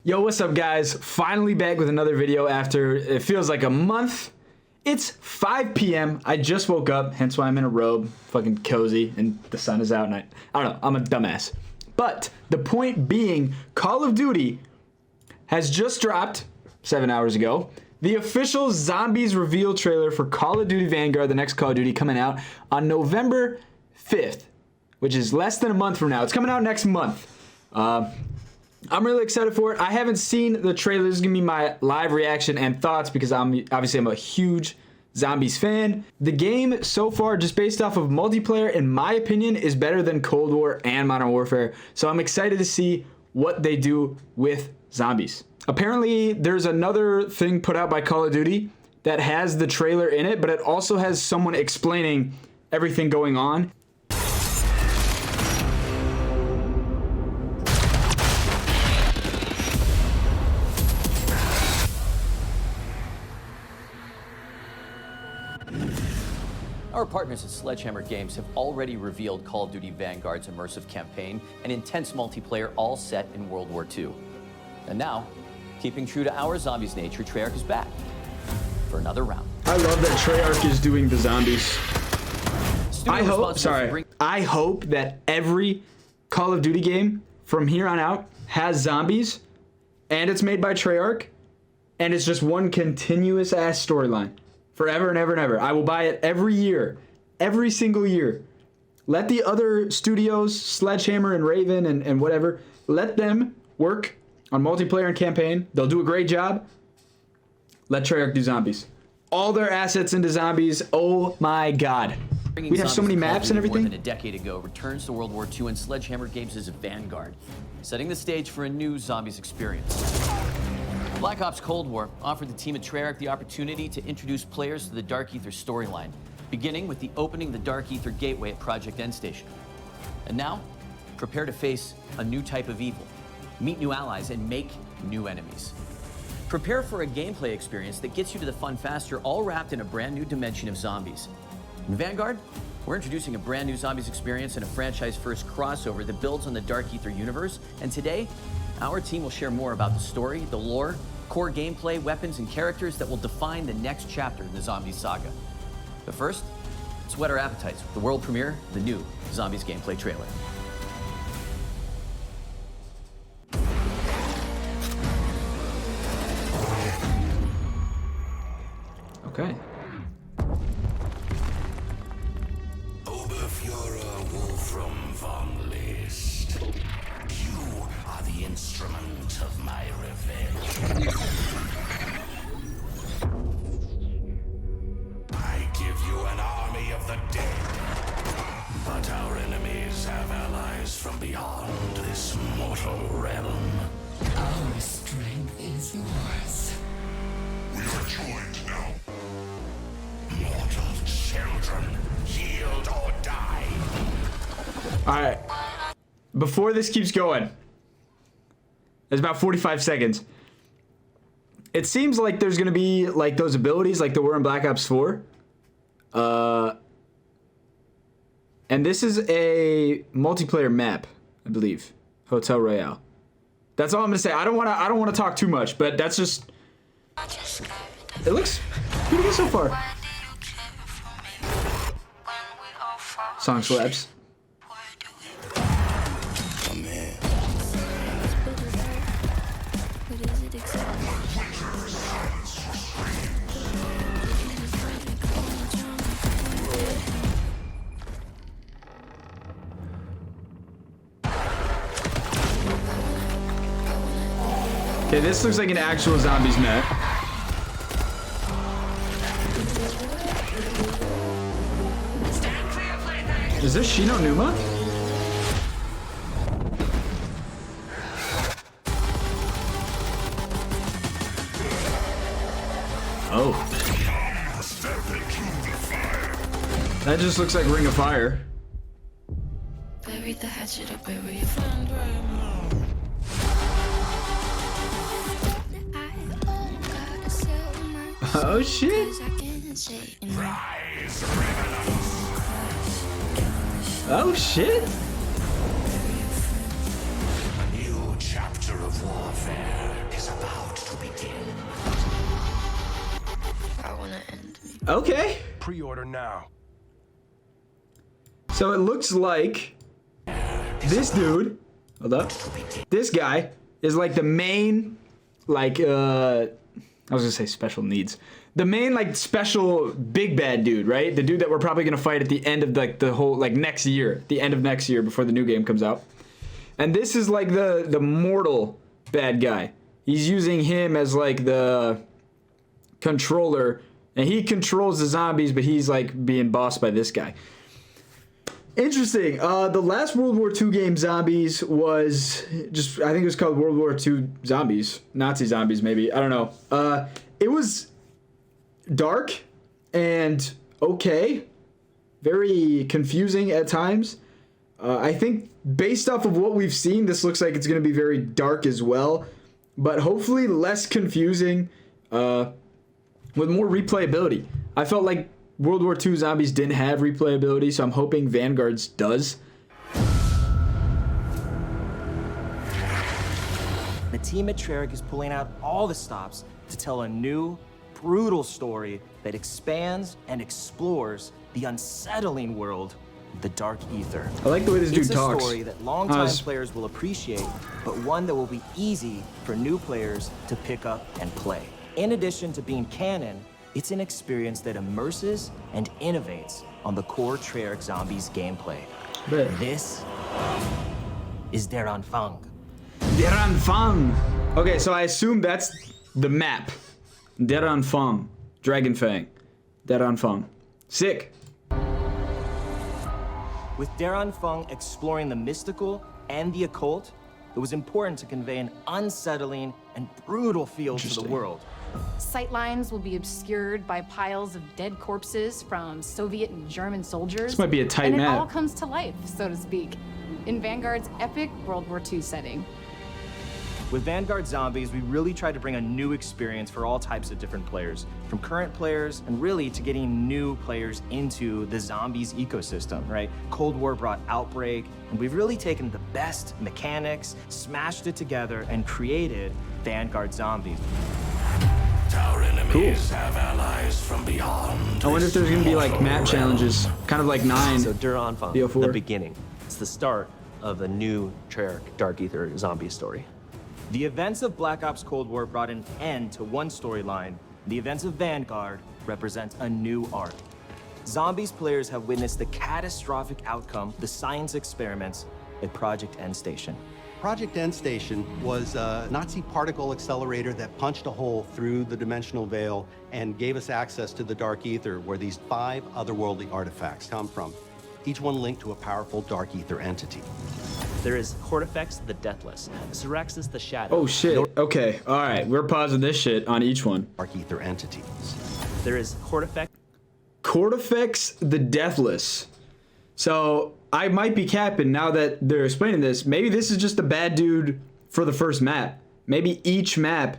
Yo, what's up guys? Finally back with another video after it feels like a month. It's 5 p.m. I just woke up, hence why I'm in a robe, fucking cozy, and the sun is out and I don't know, I'm a dumbass. But the point being, Call of Duty has just dropped 7 hours ago. The official Zombies reveal trailer for Call of Duty Vanguard, the next Call of Duty, coming out on November 5th, which is less than a month from now. It's coming out next month. I'm really excited for it. I haven't seen the trailer. This is gonna be my live reaction and thoughts because I'm a huge Zombies fan. The game so far, just based off of multiplayer, in my opinion, is better than Cold War and Modern Warfare. So I'm excited to see what they do with zombies. Apparently, there's another thing put out by Call of Duty that has the trailer in it, but it also has someone explaining everything going on. Our partners at Sledgehammer Games have already revealed Call of Duty Vanguard's immersive campaign and intense multiplayer, all set in World War II. And now, keeping true to our zombies nature, Treyarch is back for another round. I love that Treyarch is doing the zombies. I hope that every Call of Duty game from here on out has zombies, and it's made by Treyarch, and it's just one continuous ass storyline. Forever and ever and ever. I will buy it every year. Every single year. Let the other studios, Sledgehammer and Raven and whatever, let them work on multiplayer and campaign. They'll do a great job. Let Treyarch do zombies. All their assets into zombies. Oh my god. We have so many maps and everything. More than a decade ago, returns to World War II and Sledgehammer Games' Vanguard, setting the stage for a new zombies experience. Black Ops Cold War offered the team at Treyarch the opportunity to introduce players to the Dark Ether storyline, beginning with the opening the Dark Ether gateway at Project End Station. And now, prepare to face a new type of evil, meet new allies, and make new enemies. Prepare for a gameplay experience that gets you to the fun faster, all wrapped in a brand new dimension of zombies. In Vanguard, we're introducing a brand new zombies experience and a franchise-first crossover that builds on the Dark Ether universe, and today, our team will share more about the story, the lore, core gameplay, weapons, and characters that will define the next chapter in the Zombies saga. But first, let's whet our appetites with the world premiere of the new Zombies gameplay trailer. Okay. Oberfuhrer Wolfram von List. You are the instrument of my revenge. I give you an army of the dead. But our enemies have allies from beyond this mortal realm. Our strength is yours. We are joined now. Mortal children, yield or die. Alright. Before this keeps going, there's about 45 seconds. It seems like there's gonna be like those abilities like there were in Black Ops 4. And this is a multiplayer map, I believe. Hotel Royale. That's all I'm gonna say. I don't wanna talk too much, but that's just, it looks pretty good so far. Song slaps. Okay, this looks like an actual zombies map. Is this Shino Numa? Oh. That just looks like Ring of Fire. Bury the hatchet or bury your friend right now. Oh shit! Oh shit! A new chapter of warfare. Okay. Pre-order now. So it looks like this dude, hold up, this guy is like the main, like, I was gonna say special needs. The main, like, special big bad dude, right? The dude that we're probably gonna fight at the end of, like, the whole, like, next year. The end of next year before the new game comes out. And this is, like, the mortal bad guy. He's using him as, like, the controller. And he controls the zombies, but he's, like, being bossed by this guy. Interesting. The last World War II game, Zombies, was just, I think it was called World War II Zombies. Nazi Zombies, maybe. I don't know. It was dark and okay. Very confusing at times. I think based off of what we've seen, this looks like it's going to be very dark as well. But hopefully less confusing with more replayability. I felt like World War II Zombies didn't have replayability, so I'm hoping Vanguard's does. The team at Treyarch is pulling out all the stops to tell a new, brutal story that expands and explores the unsettling world of the Dark Ether. I like the way this dude talks. It's a story that longtime players will appreciate, but one that will be easy for new players to pick up and play. In addition to being canon, it's an experience that immerses and innovates on the core Treyarch Zombies gameplay. This is Theranfang. Theranfang. Okay, so I assume that's the map. Theranfang. Dragonfang. Theranfang. Sick. With Theranfang exploring the mystical and the occult, it was important to convey an unsettling and brutal feel to the world. Sightlines will be obscured by piles of dead corpses from Soviet and German soldiers. This might be a tight map. And it map. all comes to life, so to speak, in Vanguard's epic World War II setting. With Vanguard Zombies, we really tried to bring a new experience for all types of different players, from current players and really to getting new players into the Zombies ecosystem, right? Cold War brought Outbreak, and we've really taken the best mechanics, smashed it together, and created Vanguard Zombies. Our enemies have allies from beyond. I wonder if there's gonna be like map challenges, kind of like 9. So Theranfang, BO4. the beginning. It's the start of the new Treyarch Dark Ether zombie story. The events of Black Ops Cold War brought an end to one storyline. The events of Vanguard represent a new arc. Zombies players have witnessed the catastrophic outcome, the science experiments at Project End Station. Project End Station was a Nazi particle accelerator that punched a hole through the dimensional veil and gave us access to the Dark Ether, where these 5 otherworldly artifacts come from, each one linked to a powerful Dark Ether entity. There is Cortifex the Deathless, Syraxis the Shadow. Oh shit. Okay. All right. We're pausing this shit on each one. Dark Ether entities. There is Cortifex. Cortifex the Deathless. So I might be capping now that they're explaining this. Maybe this is just a bad dude for the first map. Maybe each map,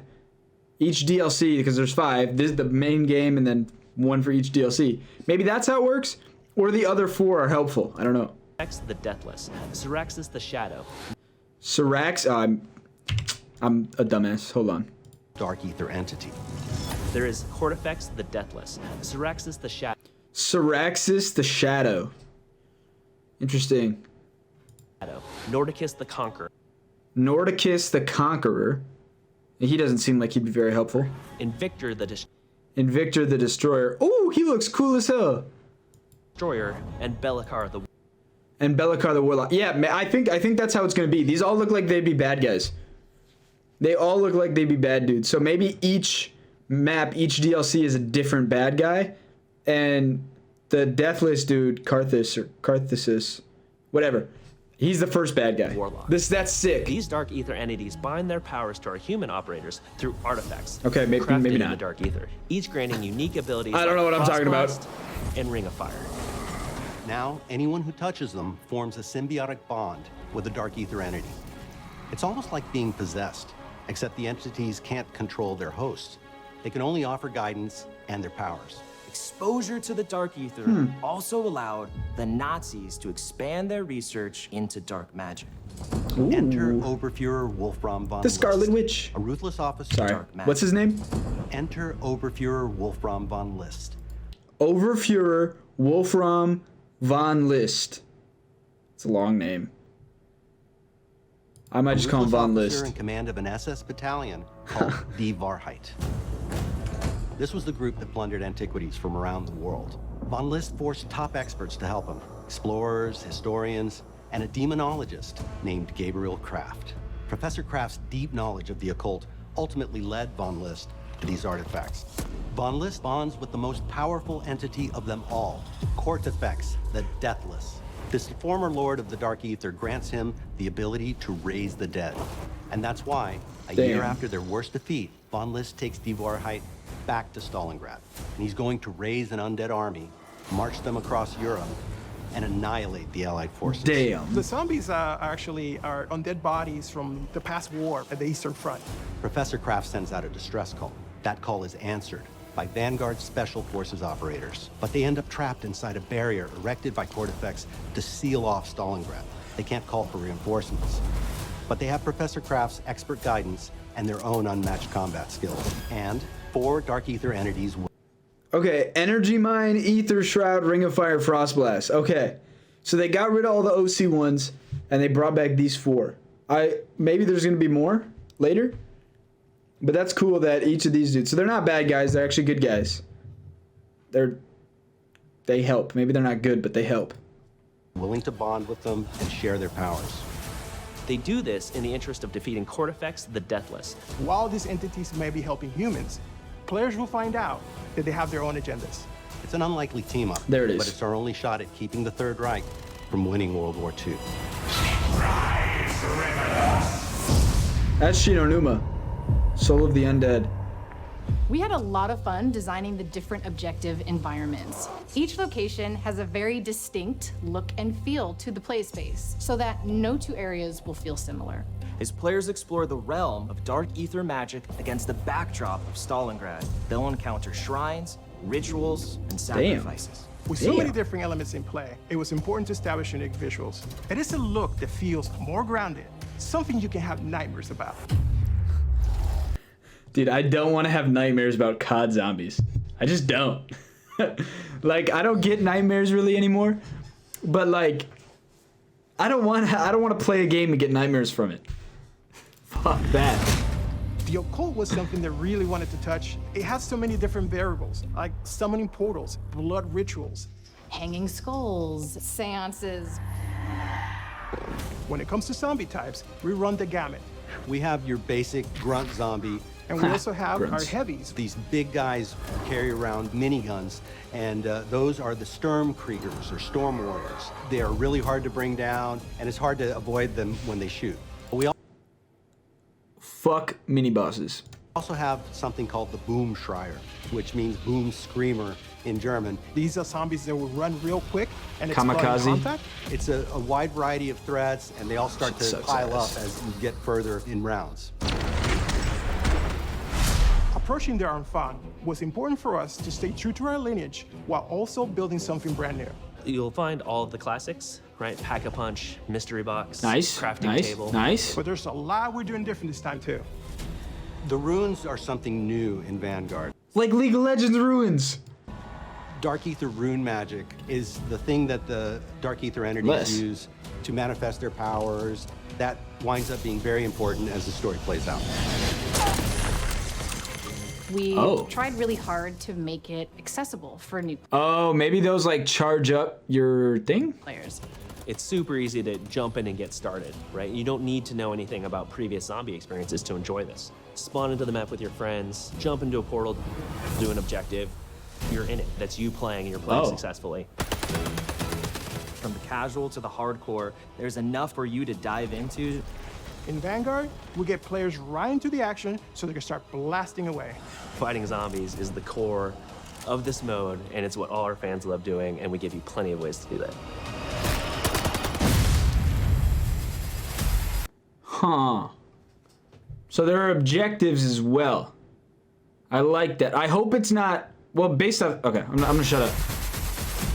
each DLC, because there's 5. This is the main game and then 1 for each DLC. Maybe that's how it works, or the other 4 are helpful. I don't know. The Deathless, Syraxis the Shadow. Syrax. I'm a dumbass. Hold on. Dark Ether entity. There is Cortifex the Deathless, Syraxis the Shadow. Syraxis the Shadow. Interesting. Nordicus the Conqueror. Nordicus the Conqueror. He doesn't seem like he'd be very helpful. Invictor the Invictor the Destroyer. Oh, he looks cool as hell. Destroyer, and Belikar the. And Belikar the Warlock. Yeah, I think that's how it's gonna be. These all look like they'd be bad guys. They all look like they'd be bad dudes. So maybe each map, each DLC is a different bad guy, and the Deathless dude, Carthusis, whatever. He's the first bad guy. Warlock. That's sick. These Dark Ether entities bind their powers to our human operators through artifacts. Okay, maybe crafted in not. the Dark Ether, each granting unique abilities. I don't know what I'm talking about. Blast and Ring of Fire. Now, anyone who touches them forms a symbiotic bond with a Dark Ether entity. It's almost like being possessed, except the entities can't control their host. They can only offer guidance and their powers. Exposure to the Dark Ether also allowed the Nazis to expand their research into dark magic. Ooh. Enter Oberfuhrer Wolfram von The Scarlet List, Witch. a ruthless officer. Sorry. Dark magic. What's his name? Enter Oberfuhrer Wolfram von List. Overführer Wolfram von List. It's a long name. I might just call him von List. In command of an SS battalion called Die Wahrheit. This was the group that plundered antiquities from around the world. Von List forced top experts to help him. Explorers, historians, and a demonologist named Gabriel Kraft. Professor Kraft's deep knowledge of the occult ultimately led von List to these artifacts. Von List bonds with the most powerful entity of them all, Cortifex, the Deathless. This former lord of the Dark Ether grants him the ability to raise the dead. And that's why, a year after their worst defeat, von List takes Die Wahrheit back to Stalingrad. And he's going to raise an undead army, march them across Europe, and annihilate the Allied forces. Damn. The zombies actually are undead bodies from the past war at the Eastern Front. Professor Kraft sends out a distress call. That call is answered by Vanguard Special Forces operators. But they end up trapped inside a barrier erected by Cortifex to seal off Stalingrad. They can't call for reinforcements. But they have Professor Kraft's expert guidance and their own unmatched combat skills. And 4 Dark Ether entities. Okay, Energy Mine, Ether Shroud, Ring of Fire, Frostblast. Okay, so they got rid of all the OC ones, and they brought back these 4. Maybe there's gonna be more later, but that's cool that each of these dudes. So they're not bad guys; they're actually good guys. They help. Maybe they're not good, but they help. Willing to bond with them and share their powers. They do this in the interest of defeating Cortifex, the Deathless. While these entities may be helping humans, players will find out that they have their own agendas. It's an unlikely team up. There it is. But it's our only shot at keeping the Third Reich from winning World War II. That's Shinonuma, Soul of the Undead. We had a lot of fun designing the different objective environments. Each location has a very distinct look and feel to the play space, so that no 2 areas will feel similar. As players explore the realm of Dark Ether magic against the backdrop of Stalingrad, they'll encounter shrines, rituals, and sacrifices. With so many different elements in play, it was important to establish unique visuals. It is a look that feels more grounded, something you can have nightmares about. Dude, I don't want to have nightmares about COD Zombies. I just don't. Like, I don't get nightmares really anymore, but like, I don't want to play a game and get nightmares from it. Fuck that. The occult was something that really wanted to touch. It has so many different variables, like summoning portals, blood rituals, Hanging skulls, seances. When it comes to zombie types, we run the gamut. We have your basic grunt zombie. And we also have Grunts. our heavies. These big guys carry around miniguns, and those are the Sturmkriegers, or Storm Warriors. They are really hard to bring down, and it's hard to avoid them when they shoot. We Fuck mini bosses. also have something called the Boom Schreier, which means Boom Screamer in German. These are zombies that will run real quick and explode in Kamikaze. contact. It's a wide variety of threats, and they all start Shit to sucks pile ass. up as you get further in rounds. Approaching Theranfang was important for us to stay true to our lineage while also building something brand new. You'll find all of the classics, right? Pack-a-punch, mystery box, Nice, crafting nice, table. nice. But there's a lot we're doing different this time too. The runes are something new in Vanguard. Like League of Legends ruins. Dark Ether rune magic is the thing that the Dark Ether entities Less. use to manifest their powers. That winds up being very important as the story plays out. We Oh. tried really hard to make it accessible for new Oh, maybe those like charge up your thing? players. It's super easy to jump in and get started, right? You don't need to know anything about previous zombie experiences to enjoy this. Spawn into the map with your friends, jump into a portal, do an objective. You're in it. That's you playing, and you're playing Oh. successfully. From the casual to the hardcore, there's enough for you to dive into. In Vanguard, we get players right into the action so they can start blasting away. Fighting zombies is the core of this mode, and it's what all our fans love doing, and we give you plenty of ways to do that. Huh. So there are objectives as well. I like that. I hope it's not, well, based off, okay, I'm gonna shut up.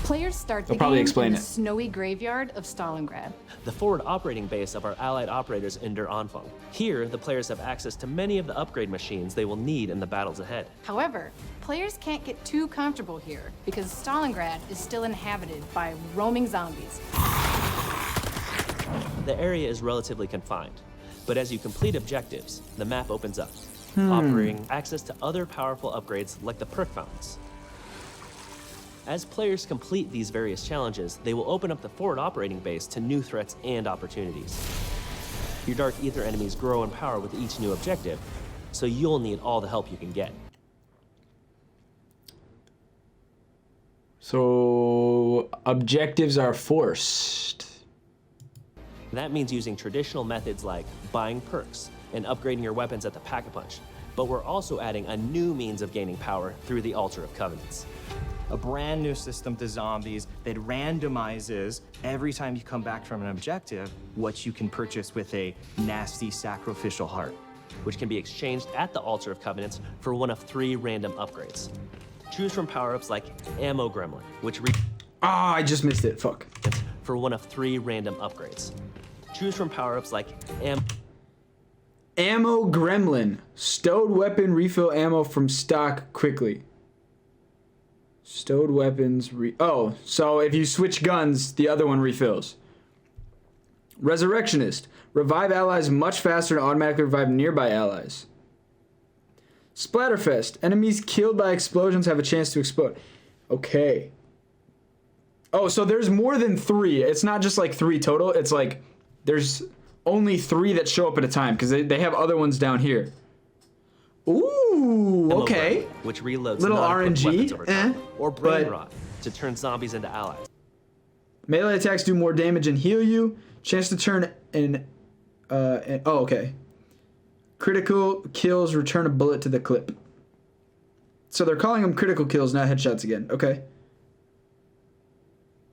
Players start the They'll probably game explain in the it. snowy graveyard of Stalingrad. The forward operating base of our allied operators in Theranfang. Here, the players have access to many of the upgrade machines they will need in the battles ahead. However, players can't get too comfortable here because Stalingrad is still inhabited by roaming zombies. The area is relatively confined, but as you complete objectives, the map opens up, offering access to other powerful upgrades like the perk fountains. As players complete these various challenges, they will open up the forward operating base to new threats and opportunities. Your Dark Ether enemies grow in power with each new objective, so you'll need all the help you can get. So objectives are forced. That means using traditional methods like buying perks and upgrading your weapons at the Pack-a-Punch, but we're also adding a new means of gaining power through the Altar of Covenants. A brand new system to zombies that randomizes every time you come back from an objective what you can purchase with a nasty sacrificial heart. Which can be exchanged at the Altar of Covenants for one of 3 random upgrades. Choose from power-ups like Ammo Gremlin, which Ah, I just missed it. Fuck. for one of 3 random upgrades. Choose from power-ups like Ammo Gremlin. Stowed weapon refill ammo from stock quickly. Stowed weapons oh, so if you switch guns, the other one refills. Resurrectionist. Revive allies much faster and automatically revive nearby allies. Splatterfest. Enemies killed by explosions have a chance to explode. Okay. Oh, so there's more than 3. It's not just like 3 total. It's like there's only 3 that show up at a time because they have other ones down here. Ooh, Ammo okay. Gremlin, which reloads Little non-equipped RNG, weapons over time, or Brain but- Rot to turn zombies into allies. Melee attacks do more damage and heal you. Chance to turn oh, okay. Critical kills return a bullet to the clip. So they're calling them critical kills, not headshots again. Okay.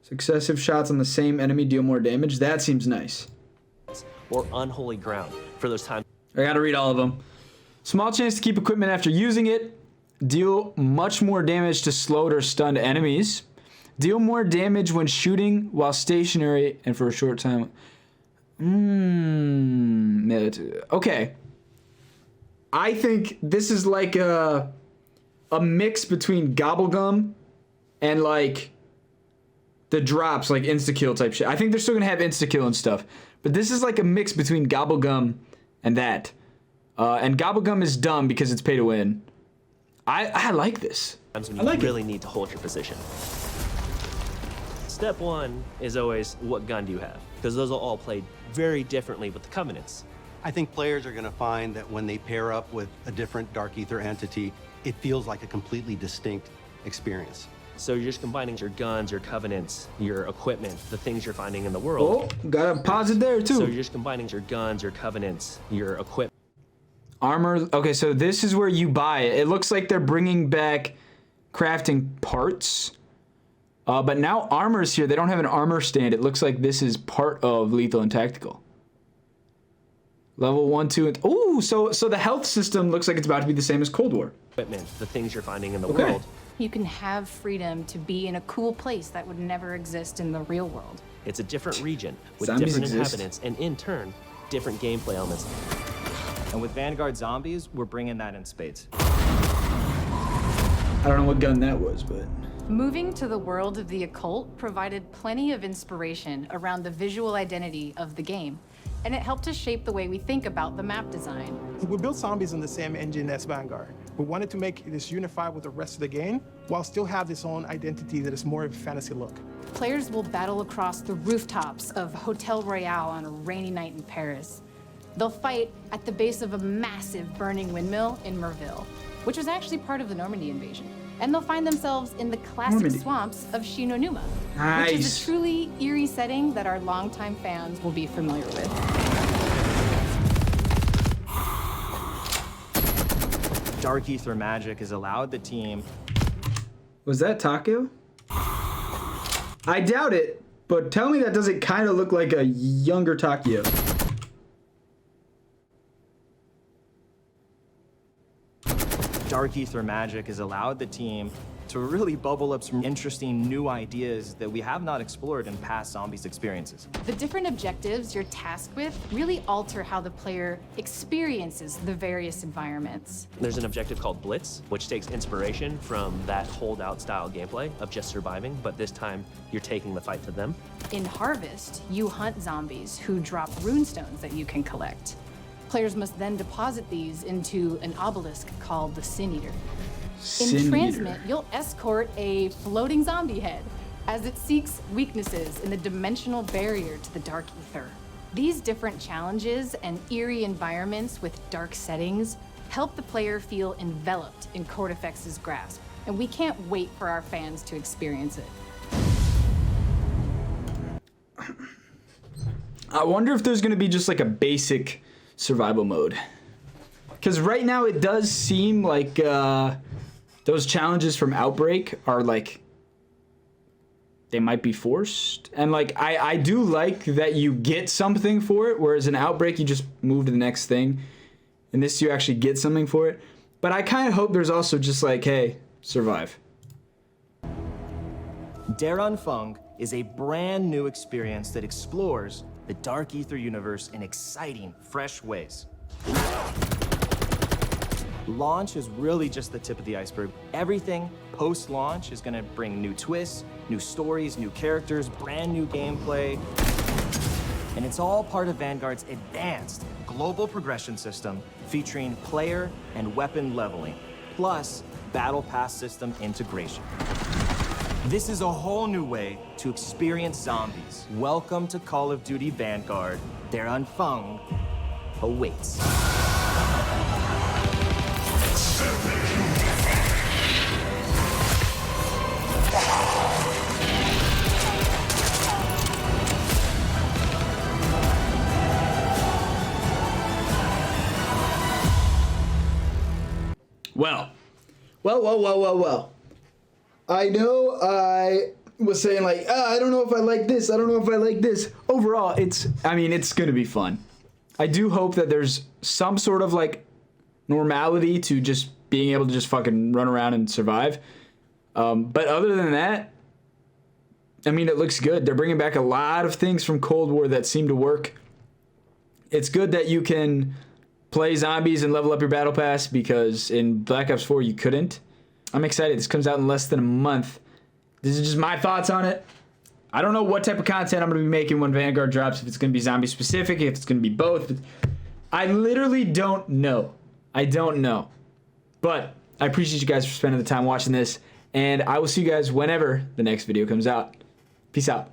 Successive shots on the same enemy deal more damage. That seems nice. Or Unholy Ground for those times. I gotta read all of them. Small chance to keep equipment after using it. Deal much more damage to slowed or stunned enemies. Deal more damage when shooting while stationary and for a short time. Okay. I think this is like a mix between Gobblegum and like the drops, like insta-kill type shit. I think they're still gonna have insta-kill and stuff. But this is like a mix between Gobblegum and that. And Gobblegum is dumb because it's pay to win. I like this. When you I like really need to hold your position. Step 1 is always, what gun do you have? Because those will all play very differently with the Covenants. I think players are going to find that when they pair up with a different Dark Ether entity, it feels like a completely distinct experience. So you're just combining your guns, your Covenants, your equipment, the things you're finding in the world. Oh, gotta pause it there too. So you're just combining your guns, your Covenants, your equipment. Armor. Okay, so this is where you buy it. It looks like they're bringing back crafting parts. But now armor's here. They don't have an armor stand. It looks like this is part of Lethal and Tactical. Level 1, 2, and... Ooh, so the health system looks like it's about to be the same as Cold War. Equipment, the things you're finding in the Okay. world. You can have freedom to be in a cool place that would never exist in the real world. It's a different region with Zombies different exist. inhabitants and in turn, different gameplay elements. And with Vanguard Zombies, we're bringing that in spades. I don't know what gun that was, but... Moving to the world of the occult provided plenty of inspiration around the visual identity of the game, and it helped to shape the way we think about the map design. We built Zombies on the same engine as Vanguard. We wanted to make this unified with the rest of the game, while still have this own identity that is more of a fantasy look. Players will battle across the rooftops of Hotel Royale on a rainy night in Paris. They'll fight at the base of a massive burning windmill in Merville, which was actually part of the Normandy invasion. And they'll find themselves in the classic Normandy. swamps of Shinonuma, which Nice. is a truly eerie setting that our longtime fans will be familiar with. Dark Ether magic has allowed the team. Was that Takeo? I doubt it, but tell me that doesn't kind of look like a younger Takeo. Dark Ether magic has allowed the team to really bubble up some interesting new ideas that we have not explored in past Zombies experiences. The different objectives you're tasked with really alter how the player experiences the various environments. There's an objective called Blitz, which takes inspiration from that holdout style gameplay of just surviving, but this time you're taking the fight to them. In Harvest, you hunt zombies who drop runestones that you can collect. Players must then deposit these into an obelisk called the Sin Eater. In Transmit, you'll escort a floating zombie head as it seeks weaknesses in the dimensional barrier to the Dark Ether. These different challenges and eerie environments with dark settings help the player feel enveloped in Cortifex's grasp, and we can't wait for our fans to experience it. I wonder if there's gonna be just like a basic survival mode. Because right now it does seem like those challenges from Outbreak are like, they might be forced. And like, I do like that you get something for it, whereas in Outbreak you just move to the next thing. In this you actually get something for it. But I kind of hope there's also just like, hey, survive. Theranfang is a brand new experience that explores the Dark Ether universe in exciting, fresh ways. Launch is really just the tip of the iceberg. Everything post-launch is going to bring new twists, new stories, new characters, brand new gameplay. And it's all part of Vanguard's advanced global progression system featuring player and weapon leveling, plus battle pass system integration. This is a whole new way to experience zombies. Welcome to Call of Duty Vanguard. Theranfang awaits. Well. I know I was saying like, I don't know if I like this. I don't know if I like this. Overall, it's going to be fun. I do hope that there's some sort of like normality to just being able to just fucking run around and survive. But other than that, I mean, it looks good. They're bringing back a lot of things from Cold War that seem to work. It's good that you can play zombies and level up your battle pass, because in Black Ops 4 you couldn't. I'm excited. This comes out in less than a month. This is just my thoughts on it. I don't know what type of content I'm going to be making when Vanguard drops, if it's going to be zombie specific, if it's going to be both. I literally don't know. I don't know. But I appreciate you guys for spending the time watching this, and I will see you guys whenever the next video comes out. Peace out.